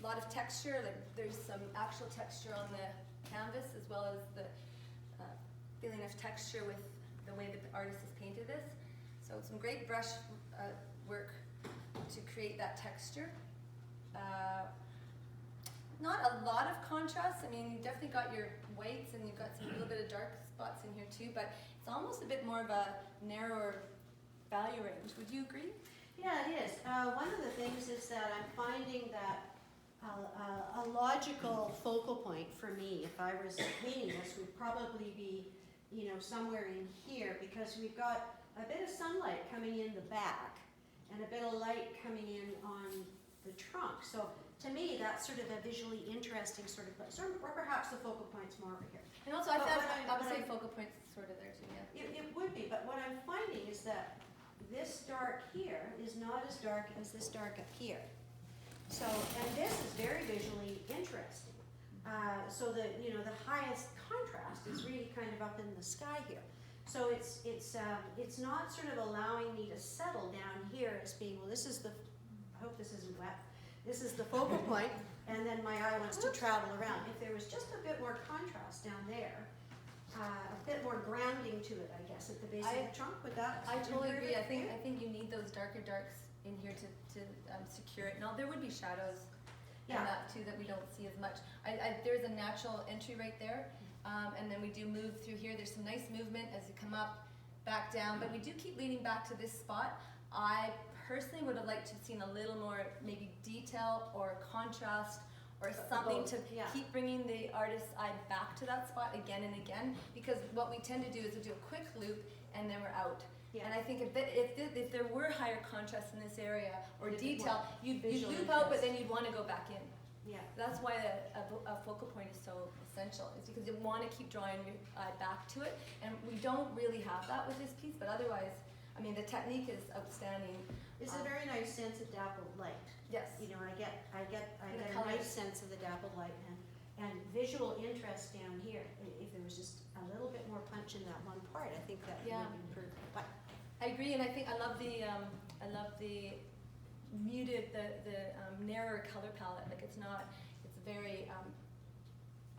lot of texture, like there's some actual texture on the canvas as well as the feeling of texture with the way that the artist has painted this. So some great brush work to create that texture. Not a lot of contrast. I mean, you've definitely got your whites and you've got some little bit of dark spots in here too, but it's almost a bit more of a narrower value range. Would you agree? Yeah, it is. One of the things is that I'm finding that a logical focal point for me, if I was painting this, would probably be, you know, somewhere in here, because we've got a bit of sunlight coming in the back and a bit of light coming in on the trunk. So to me, that's sort of a visually interesting sort of place. Or perhaps the focal point's more over here. And also, I would say focal point's sort of there too, yeah. It would be, but what I'm finding is that this dark here is not as dark as this dark up here. So, and this is very visually interesting. So the, you know, the highest contrast is really kind of up in the sky here. So it's not sort of allowing me to settle down here as being, well, this is the, I hope this isn't wet, this is the focal point, and then my eye wants to travel around. If there was just a bit more contrast down there, a bit more grounding to it, I guess, at the base of the trunk, would that? I totally agree. I think you need those darker darks in here to secure it. Now there would be shadows in that too that we don't see as much. There's a natural entry right there, and then we do move through here. There's some nice movement as you come up, back down, but we do keep leading back to this spot. I personally would have liked to have seen a little more maybe detail or contrast or something to keep bringing the artist's eye back to that spot again and again, because what we tend to do is we do a quick loop and then we're out. Yeah. And I think if there were higher contrast in this area or detail, you'd loop out, but then you'd want to go back in. Yeah. That's why a focal point is so essential, is because you want to keep drawing your eye back to it, and we don't really have that with this piece, but otherwise, I mean, the technique is outstanding. It's a very nice sense of dappled light. Yes. You know, I get a nice sense of the dappled light and visual interest down here. If there was just a little bit more punch in that one part, I think that would improve. But I agree, and I think I love the muted, the narrower color palette. Like it's very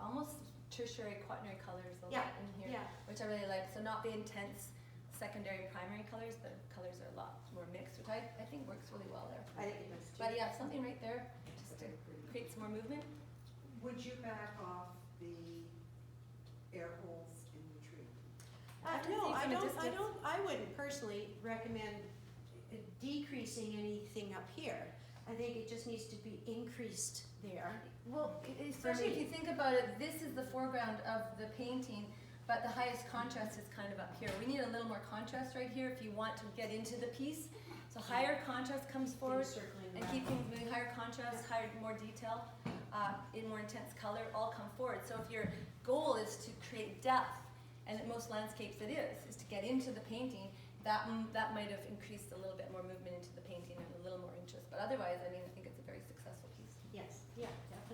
almost tertiary, quaternary colors in here, which I really like. So not the intense secondary, primary colors, but colors are a lot more mixed, which I think works really well there. I think it does too. But yeah, something right there just to create some more movement. Would you back off the air holes in the tree? No, I wouldn't personally recommend decreasing anything up here. I think it just needs to be increased there. Well, especially if you think about it, this is the foreground of the painting, but the highest contrast is kind of up here. We need a little more contrast right here if you want to get into the piece. So higher contrast comes forward, and keep things moving. Higher contrast, more detail, in more intense color, all come forward. So if your goal is to create depth, and in most landscapes it is to get into the painting, that might have increased a little bit more movement into the painting and a little more interest. But otherwise, I mean, I think it's a very successful piece. Yes, yeah, definitely.